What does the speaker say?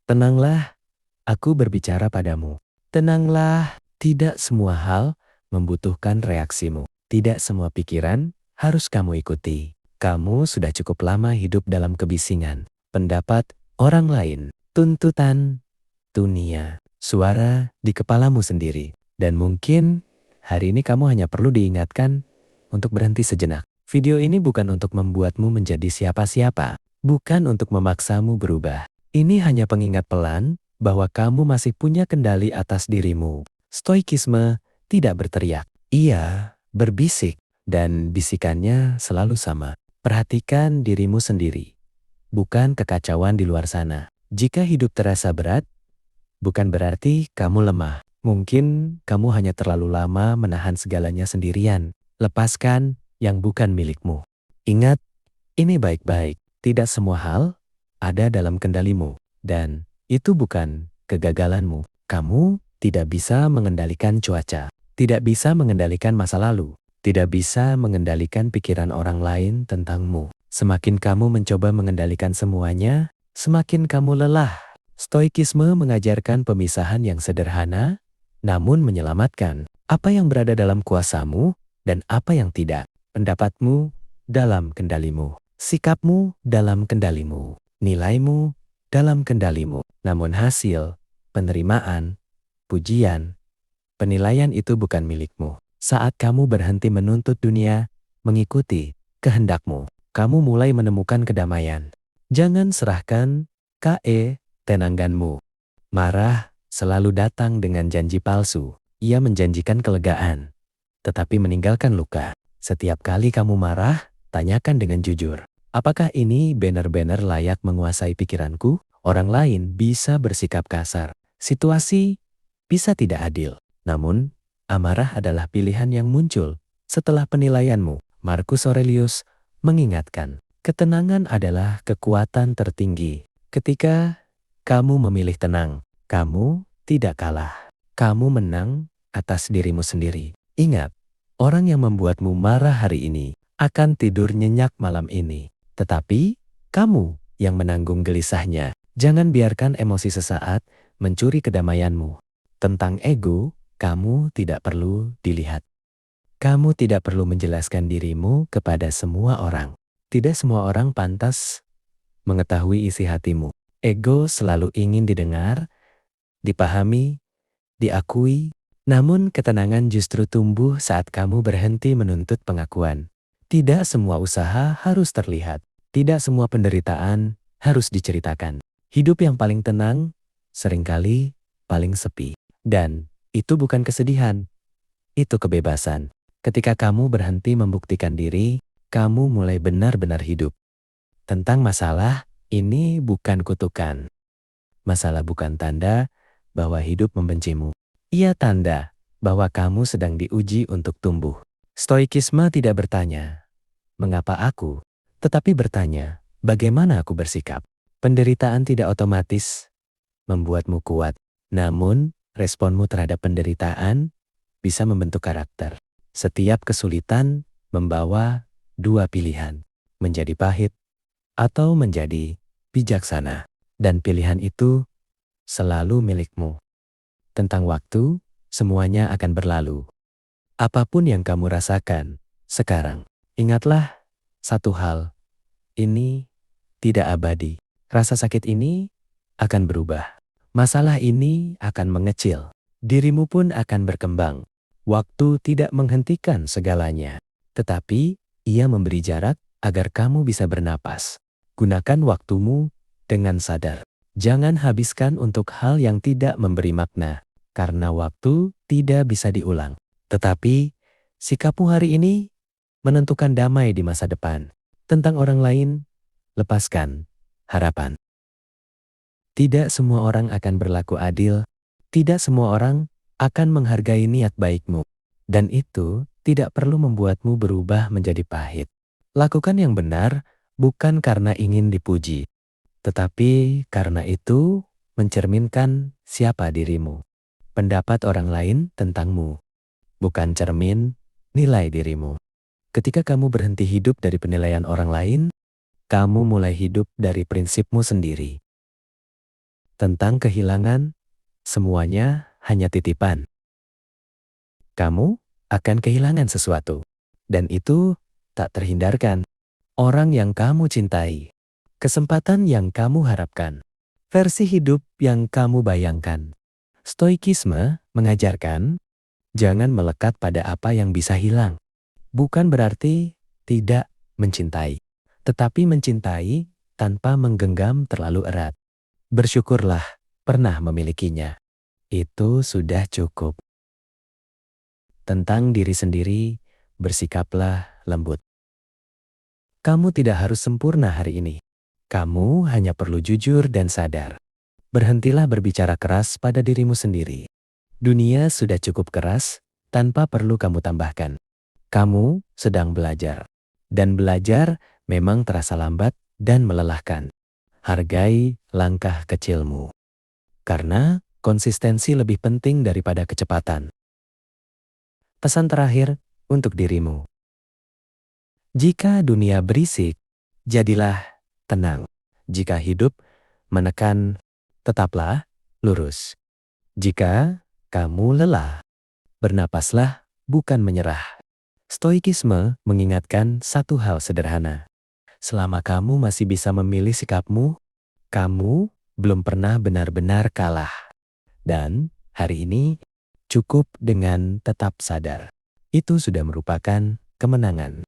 Tenanglah, aku berbicara padamu. Tenanglah, tidak semua hal membutuhkan reaksimu. Tidak semua pikiran harus kamu ikuti. Kamu sudah cukup lama hidup dalam kebisingan, pendapat orang lain, tuntutan dunia, suara di kepalamu sendiri. Dan mungkin hari ini kamu hanya perlu diingatkan untuk berhenti sejenak. Video ini bukan untuk membuatmu menjadi siapa-siapa, bukan untuk memaksamu berubah. Ini hanya pengingat pelan bahwa kamu masih punya kendali atas dirimu. Stoikisme tidak berteriak, ia berbisik, dan bisikannya selalu sama. Perhatikan dirimu sendiri, bukan kekacauan di luar sana. Jika hidup terasa berat, bukan berarti kamu lemah. Mungkin kamu hanya terlalu lama menahan segalanya sendirian. Lepaskan yang bukan milikmu. Ingat, ini baik-baik. Tidak semua hal ada dalam kendalimu. Dan itu bukan kegagalanmu. Kamu tidak bisa mengendalikan cuaca. Tidak bisa mengendalikan masa lalu. Tidak bisa mengendalikan pikiran orang lain tentangmu. Semakin kamu mencoba mengendalikan semuanya, semakin kamu lelah. Stoikisme mengajarkan pemisahan yang sederhana, namun menyelamatkan. Apa yang berada dalam kuasamu dan apa yang tidak. Pendapatmu dalam kendalimu. Sikapmu dalam kendalimu. Nilaimu dalam kendalimu. Namun hasil, penerimaan, pujian, penilaian itu bukan milikmu. Saat kamu berhenti menuntut dunia, mengikuti kehendakmu, kamu mulai menemukan kedamaian. Jangan serahkan tenangganmu. Marah selalu datang dengan janji palsu. Ia menjanjikan kelegaan, tetapi meninggalkan luka. Setiap kali kamu marah, tanyakan dengan jujur. Apakah ini benar-benar layak menguasai pikiranku? Orang lain bisa bersikap kasar. Situasi bisa tidak adil. Namun, amarah adalah pilihan yang muncul setelah penilaianmu. Marcus Aurelius mengingatkan, ketenangan adalah kekuatan tertinggi. Ketika kamu memilih tenang, kamu tidak kalah. Kamu menang atas dirimu sendiri. Ingat, orang yang membuatmu marah hari ini akan tidur nyenyak malam ini. Tetapi, kamu yang menanggung gelisahnya. Jangan biarkan emosi sesaat mencuri kedamaianmu. Tentang ego, kamu tidak perlu dilihat. Kamu tidak perlu menjelaskan dirimu kepada semua orang. Tidak semua orang pantas mengetahui isi hatimu. Ego selalu ingin didengar, dipahami, diakui. Namun ketenangan justru tumbuh saat kamu berhenti menuntut pengakuan. Tidak semua usaha harus terlihat. Tidak semua penderitaan harus diceritakan. Hidup yang paling tenang seringkali paling sepi. Dan itu bukan kesedihan, itu kebebasan. Ketika kamu berhenti membuktikan diri, kamu mulai benar-benar hidup. Tentang masalah, ini bukan kutukan. Masalah bukan tanda bahwa hidup membencimu. Ia tanda bahwa kamu sedang diuji untuk tumbuh. Stoikisme tidak bertanya, mengapa aku? Tetapi bertanya, bagaimana aku bersikap? Penderitaan tidak otomatis membuatmu kuat. Namun, responmu terhadap penderitaan bisa membentuk karakter. Setiap kesulitan membawa dua pilihan, menjadi pahit atau menjadi bijaksana. Dan pilihan itu selalu milikmu. Tentang waktu, semuanya akan berlalu. Apapun yang kamu rasakan sekarang, ingatlah satu hal, ini tidak abadi. Rasa sakit ini akan berubah. Masalah ini akan mengecil. Dirimu pun akan berkembang. Waktu tidak menghentikan segalanya. Tetapi, ia memberi jarak agar kamu bisa bernapas. Gunakan waktumu dengan sadar. Jangan habiskan untuk hal yang tidak memberi makna. Karena waktu tidak bisa diulang. Tetapi, sikapmu hari ini menentukan damai di masa depan. Tentang orang lain, lepaskan harapan. Tidak semua orang akan berlaku adil. Tidak semua orang akan menghargai niat baikmu. Dan itu tidak perlu membuatmu berubah menjadi pahit. Lakukan yang benar bukan karena ingin dipuji, tetapi karena itu mencerminkan siapa dirimu. Pendapat orang lain tentangmu bukan cermin nilai dirimu. Ketika kamu berhenti hidup dari penilaian orang lain, kamu mulai hidup dari prinsipmu sendiri. tentang kehilangan, semuanya hanya titipan. Kamu akan kehilangan sesuatu, dan itu tak terhindarkan. Orang yang kamu cintai, kesempatan yang kamu harapkan, versi hidup yang kamu bayangkan. Stoikisme mengajarkan, jangan melekat pada apa yang bisa hilang. Bukan berarti tidak mencintai, tetapi mencintai tanpa menggenggam terlalu erat. Bersyukurlah pernah memilikinya. Itu sudah cukup. Tentang diri sendiri, bersikaplah lembut. Kamu tidak harus sempurna hari ini. Kamu hanya perlu jujur dan sadar. Berhentilah berbicara keras pada dirimu sendiri. Dunia sudah cukup keras, tanpa perlu kamu tambahkan. Kamu sedang belajar. Dan belajar memang terasa lambat dan melelahkan. Hargai langkah kecilmu. Karena konsistensi lebih penting daripada kecepatan. Pesan terakhir untuk dirimu. Jika dunia berisik, jadilah tenang. Jika hidup menekan, tetaplah lurus. Jika kamu lelah, bernapaslah bukan menyerah. Stoikisme mengingatkan satu hal sederhana. Selama kamu masih bisa memilih sikapmu, kamu belum pernah benar-benar kalah. Dan hari ini cukup dengan tetap sadar. Itu sudah merupakan kemenangan.